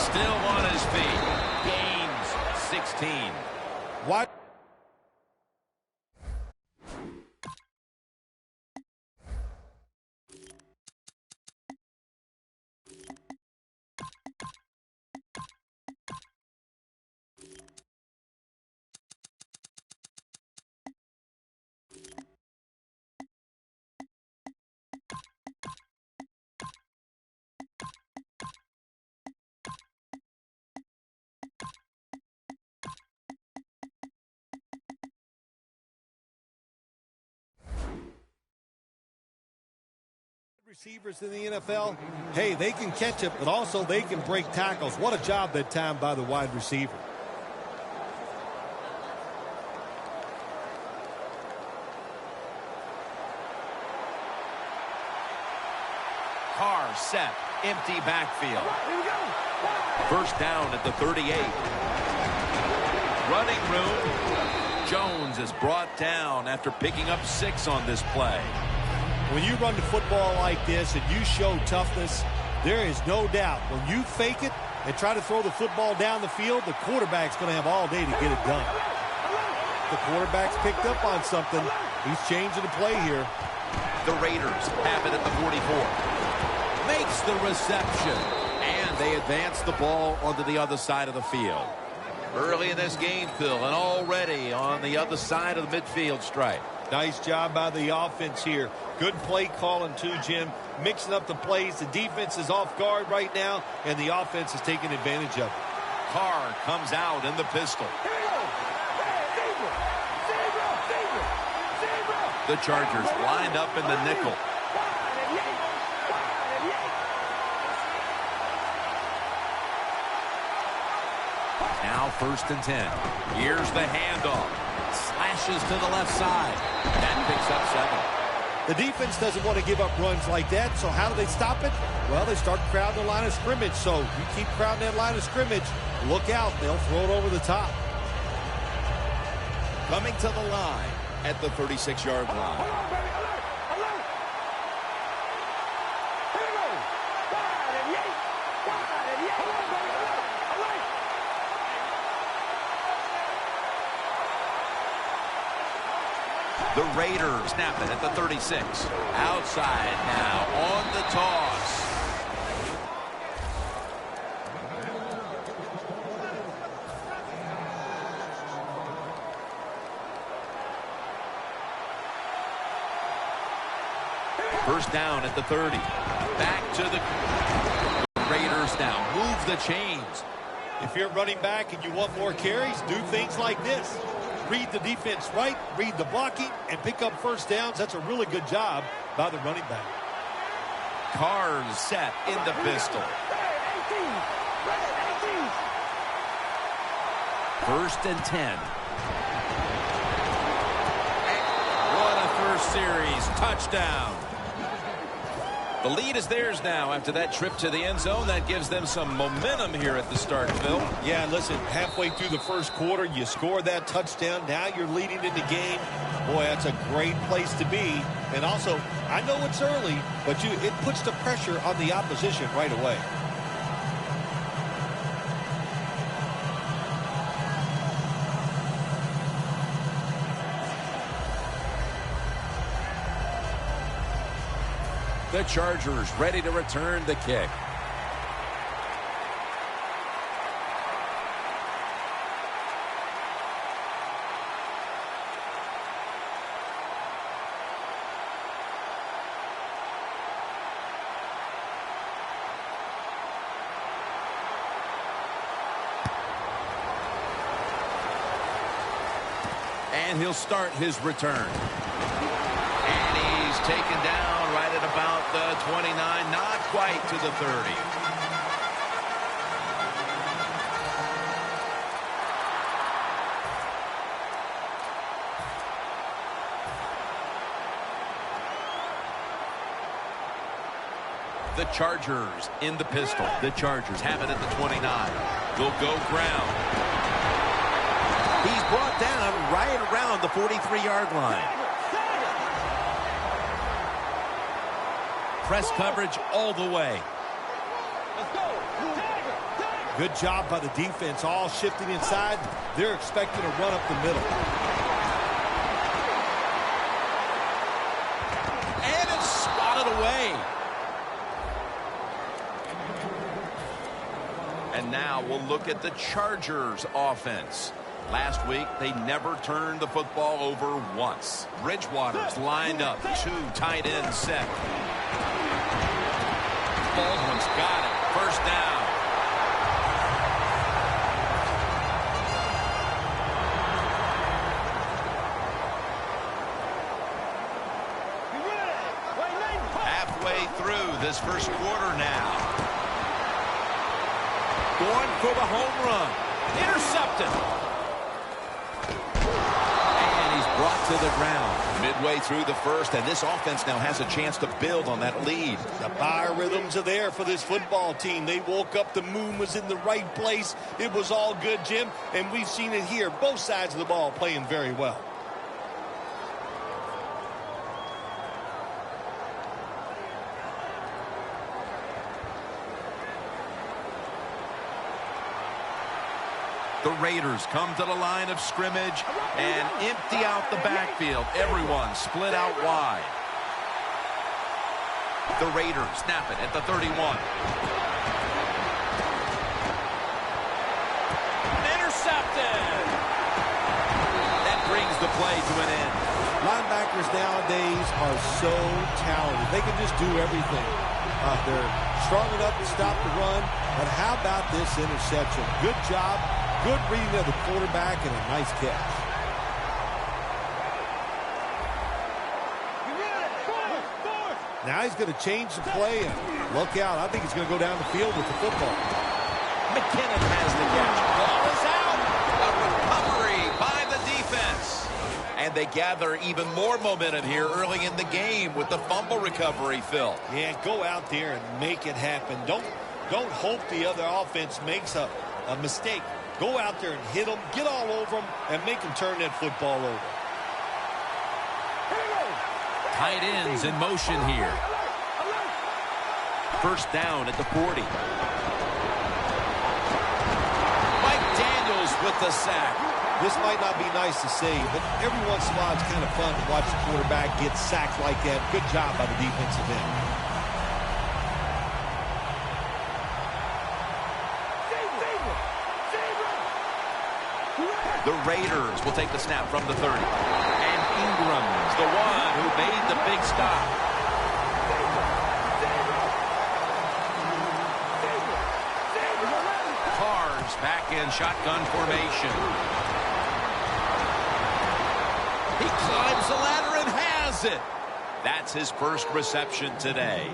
Still on his feet. Gains 16. What? Receivers in the NFL, hey, they can catch it, but also they can break tackles. What a job that time by the wide receiver. Carr set. Empty backfield. First down at the 38. Running room. Jones is brought down after picking up 6 on this play. When you run the football like this and you show toughness, there is no doubt when you fake it and try to throw the football down the field, the quarterback's going to have all day to get it done. The quarterback's picked up on something. He's changing the play here. The Raiders have it at the 44. Makes the reception. And they advance the ball onto the other side of the field. Early in this game, Phil, and already on the other side of the midfield stripe. Nice job by the offense here. Good play calling too, Jim. Mixing up the plays. The defense is off guard right now, and the offense is taking advantage of it. Carr comes out in the pistol. The Chargers lined up in the nickel. Now 1st and 10. Here's the handoff. Slashes to the left side. That picks up 7. The defense doesn't want to give up runs like that, so how do they stop it? Well, they start crowding the line of scrimmage, so you keep crowding that line of scrimmage, look out, they'll throw it over the top. Coming to the line at the 36-yard line. The Raiders snap it at the 36. Outside now on the toss. First down at the 30. Back to the Raiders now. Move the chains. If you're running back and you want more carries, do things like this. Read the defense right, read the blocking, and pick up first downs. That's a really good job by the running back. Carr's set in the pistol. 1st and 10. What a first series. Touchdown. The lead is theirs now after that trip to the end zone. That gives them some momentum here at the start, Phil. Yeah, listen, halfway through the first quarter, you score that touchdown. Now you're leading in the game. Boy, that's a great place to be. And also, I know it's early, but it puts the pressure on the opposition right away. The Chargers ready to return the kick. And he'll start his return. And he's taken down right at about the 29, not quite to the 30. The Chargers in the pistol. The Chargers have it at the 29. Will go ground. He's brought down right around the 43-yard line. Press coverage all the way. Good job by the defense, all shifting inside. They're expecting a run up the middle. And it's spotted away. And now we'll look at the Chargers offense. Last week, they never turned the football over once. Bridgewater's lined up, 2 tight ends set. Baldwin's got it. First down. Halfway through this first quarter now. Going for the home run. Intercepted. And he's brought to the ground. Midway through the first, and this offense now has a chance to build on that lead. The biorhythms are there for this football team. They woke up, the moon was in the right place. It was all good, Jim, and we've seen it here. Both sides of the ball playing very well. The Raiders come to the line of scrimmage and empty out the backfield. Everyone split out wide. The Raiders snap it at the 31. Intercepted. That brings the play to an end. Linebackers nowadays are so talented. They can just do everything. They're strong enough to stop the run, but how about this interception? Good job. Good reading of the quarterback and a nice catch. Now he's going to change the play and look out. I think he's going to go down the field with the football. McKinnon has the catch. Ball is out. A recovery by the defense. And they gather even more momentum here early in the game with the fumble recovery, Phil. Yeah, go out there and make it happen. Don't hope the other offense makes a mistake. Go out there and hit them, get all over them, and make them turn that football over. Tight ends in motion here. First down at the 40. Mike Daniels with the sack. This might not be nice to say, but every once in a while it's kind of fun to watch the quarterback get sacked like that. Good job by the defensive end. The Raiders will take the snap from the 30. And Ingram's the one who made the big stop. Carr's back in shotgun formation. He climbs the ladder and has it. That's his first reception today.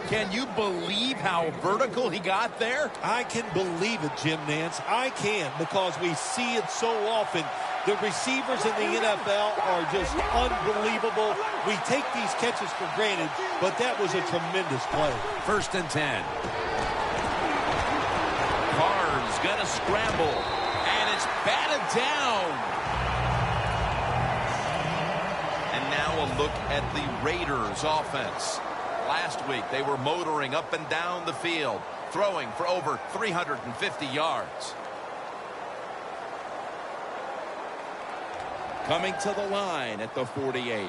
Can you believe how vertical he got there? I can believe it, Jim Nance. I can, because we see it so often. The receivers in the NFL are just unbelievable. We take these catches for granted, but that was a tremendous play. First and 10. Carr's gonna scramble, and it's batted down. And now a look at the Raiders offense. Last week, they were motoring up and down the field, throwing for over 350 yards. Coming to the line at the 48.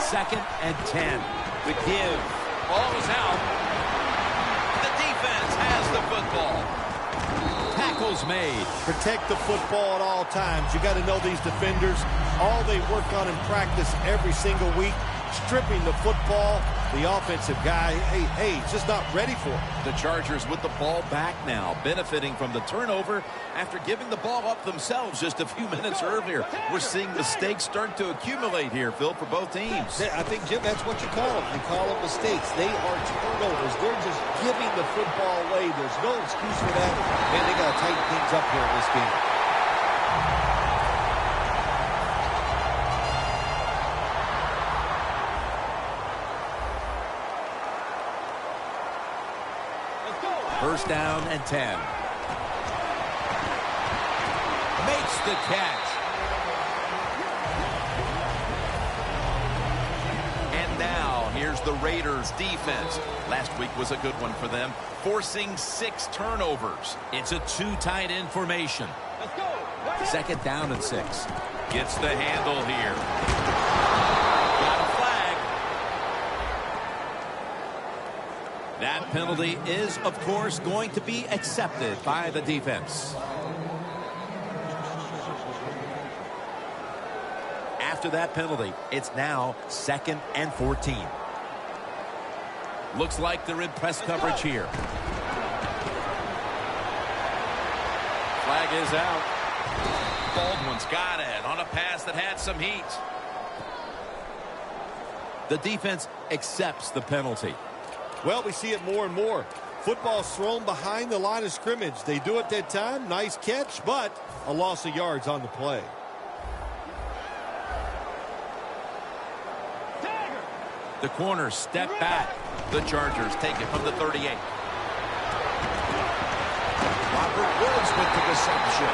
Second and 10. The give. Ball is out. The defense has the football. Tackles made. Protect the football at all times. You got to know these defenders. All they work on in practice every single week, stripping the football. The offensive guy, hey, he's just not ready for it. The Chargers with the ball back now, benefiting from the turnover after giving the ball up themselves just a few minutes earlier. We're seeing mistakes start to accumulate here, Phil, for both teams. I think, Jim, that's what you call them. You call them mistakes. They are turnovers. They're just giving the football away. There's no excuse for that. Man, they got to tighten things up here in this game. First down and 10. Makes the catch. And now here's the the Raiders defense. Last week was a good one for them, forcing 6 turnovers. It's a 2 tight end formation. Second down and 6. Gets the handle here. Got a flag. That penalty is, of course, going to be accepted by the defense. After that penalty, it's now 2nd and 14. Looks like they're in press coverage here. Flag is out. Baldwin's got it on a pass that had some heat. The defense accepts the penalty. Well, we see it more and more. Football's thrown behind the line of scrimmage. They do it that time. Nice catch, but a loss of yards on the play. The corners step back. The Chargers take it from the 38. Robert Woods with the reception.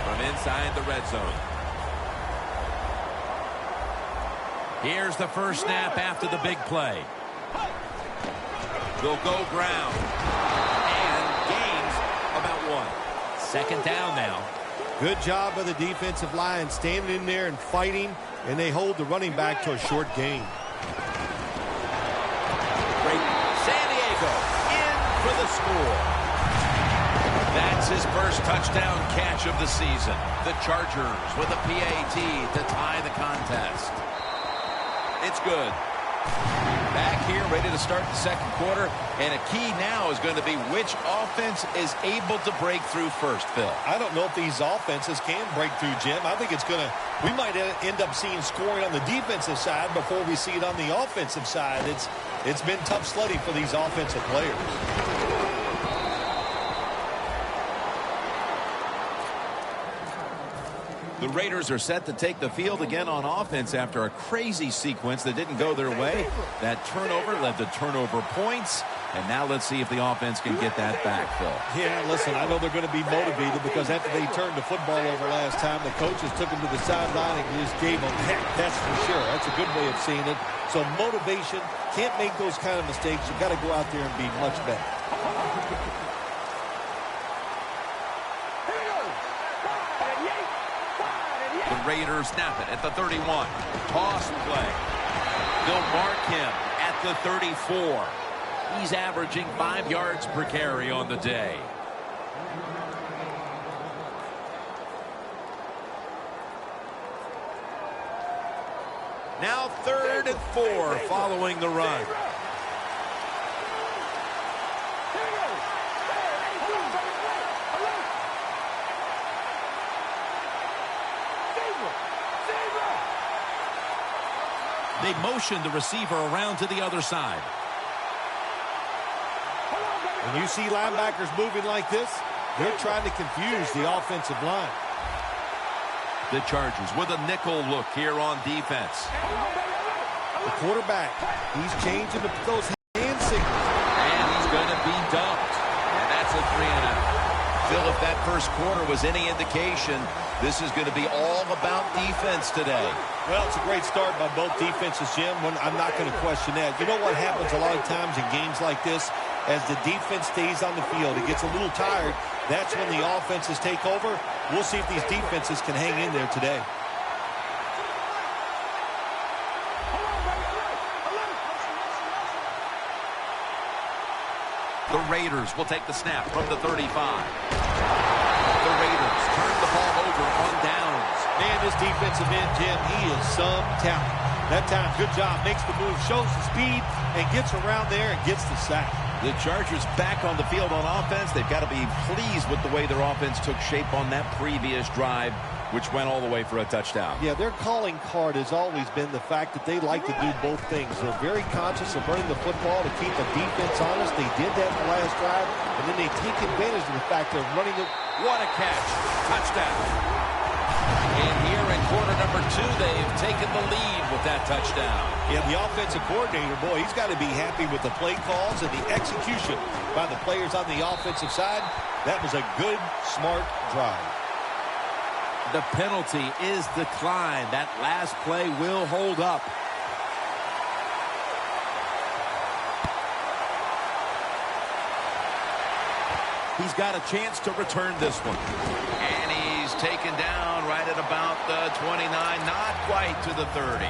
From inside the red zone. Here's the first snap after the big play. They'll go ground. Second down now. Good job by the defensive line standing in there and fighting, and they hold the running back to a short gain. San Diego in for the score. That's his first touchdown catch of the season. The Chargers with a PAT to tie the contest. It's good. Back here, ready to start the second quarter. And a key now is going to be which offense is able to break through first, Phil. I don't know if these offenses can break through, Jim. I think it's going to, we might end up seeing scoring on the defensive side before we see it on the offensive side. It's been tough sledding for these offensive players. The Raiders are set to take the field again on offense after a crazy sequence that didn't go their way. That turnover led to turnover points. And now let's see if the offense can get that back, Phil. Yeah, listen, I know they're going to be motivated because after they turned the football over last time, the coaches took them to the sideline and just gave them heck, that's for sure. That's a good way of seeing it. So motivation, can't make those kind of mistakes. You've got to go out there and be much better. The Raiders snap it at the 31. Toss play. They'll mark him at the 34. He's averaging 5 yards per carry on the day. Now 3rd and 4 following the run. They motion the receiver around to the other side. When you see linebackers moving like this, they're trying to confuse the offensive line. The Chargers with a nickel look here on defense. The quarterback, he's changing those hand signals. And he's going to be dumped. And that's a 3-and-out. Phil, if that first quarter was any indication, this is going to be all about defense today. Well, it's a great start by both defenses, Jim. I'm not going to question that. You know what happens a lot of times in games like this? As the defense stays on the field, it gets a little tired. That's when the offenses take over. We'll see if these defenses can hang in there today. The Raiders will take the snap from the 35. The Raiders turn the ball over on downs. Man, this defensive end, Jim, he is some talent. That time, good job, makes the move, shows the speed, and gets around there and gets the sack. The Chargers back on the field on offense. They've got to be pleased with the way their offense took shape on that previous drive, which went all the way for a touchdown. Yeah, their calling card has always been the fact that they like to do both things. They're very conscious of running the football to keep the defense honest. They did that in the last drive, and then they take advantage of the fact they're running it. What a catch. Touchdown. And here in quarter number 2, they've taken the lead with that touchdown. Yeah, the offensive coordinator, boy, he's got to be happy with the play calls and the execution by the players on the offensive side. That was a good, smart drive. The penalty is declined. That last play will hold up. He's got a chance to return this one. And he's taken down right at about the 29, not quite to the 30.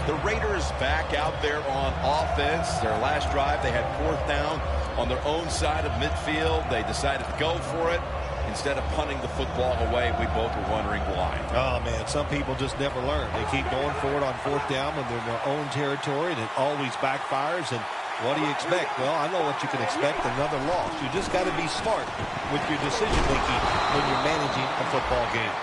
The Raiders back out there on offense. Their last drive, they had 4th down on their own side of midfield. They decided to go for it instead of punting the football away. We both were wondering why. Oh, man, some people just never learn. They keep going for it on 4th down when they're in their own territory, and it always backfires. And what do you expect? Well, I know what you can expect, another loss. You just got to be smart with your decision-making when you're managing a football game.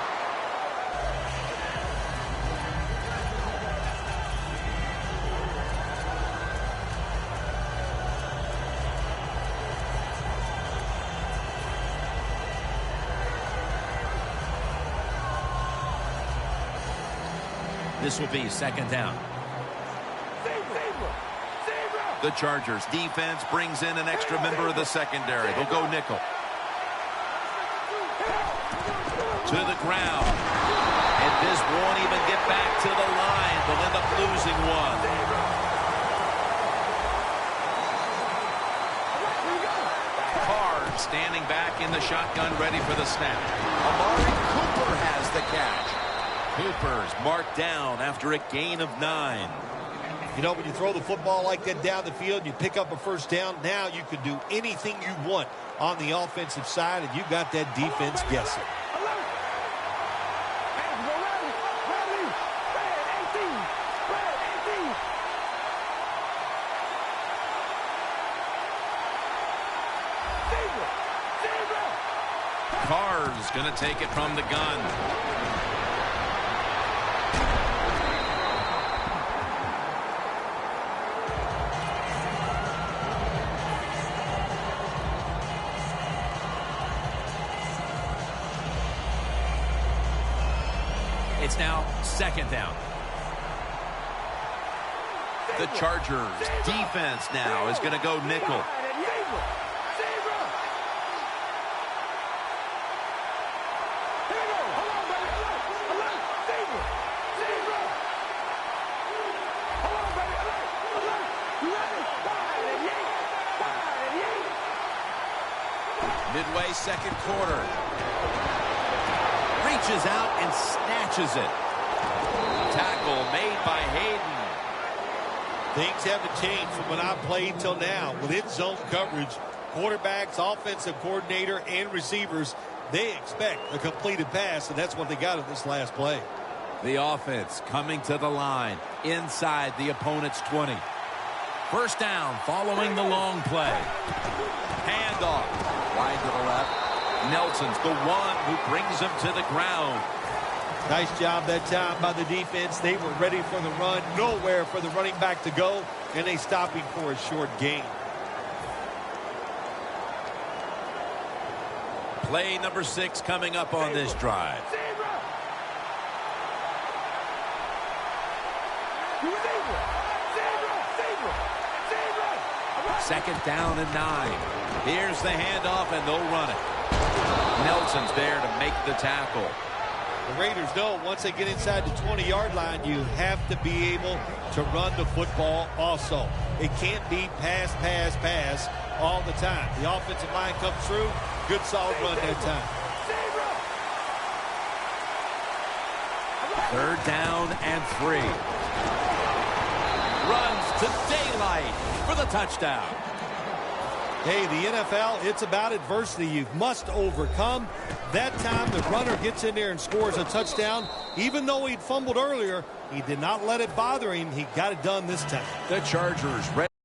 This will be 2nd down. The Chargers defense brings in an extra member of the secondary. They'll go nickel. To the ground. And this won't even get back to the line. They'll end up losing one. Card standing back in the shotgun, ready for the snap. Amari Cooper has the catch. Cooper's marked down after a gain of 9. You know, when you throw the football like that down the field, you pick up a 1st down, now you can do anything you want on the offensive side, and you got that defense guessing. Carr's going to take it from the gun. It's now 2nd down. The Chargers defense now is going to go nickel. Midway 2nd quarter. Reaches out and snatches it. Tackle made by Hayden. Things haven't changed from when I played till now. With its zone coverage, quarterbacks, offensive coordinator, and receivers, they expect a completed pass, and that's what they got in this last play. The offense coming to the line inside the opponent's 20. 1st down following the long play. Handoff. Wide to the left. Nelson's the one who brings him to the ground. Nice job that time by the defense. They were ready for the run. Nowhere for the running back to go, and they stopped him for a short gain. Play number 6 coming up on this drive. Second down and 9. Here's the handoff, and they'll run it. Nelson's there to make the tackle. The Raiders know once they get inside the 20-yard line, you have to be able to run the football also. It can't be pass, pass, pass all the time. The offensive line comes through. Good, solid run that time. 3rd down and 3. Runs to daylight for the touchdown. Hey, the NFL, it's about adversity you must overcome. That time the runner gets in there and scores a touchdown. Even though he'd fumbled earlier, he did not let it bother him. He got it done this time. The Chargers ready.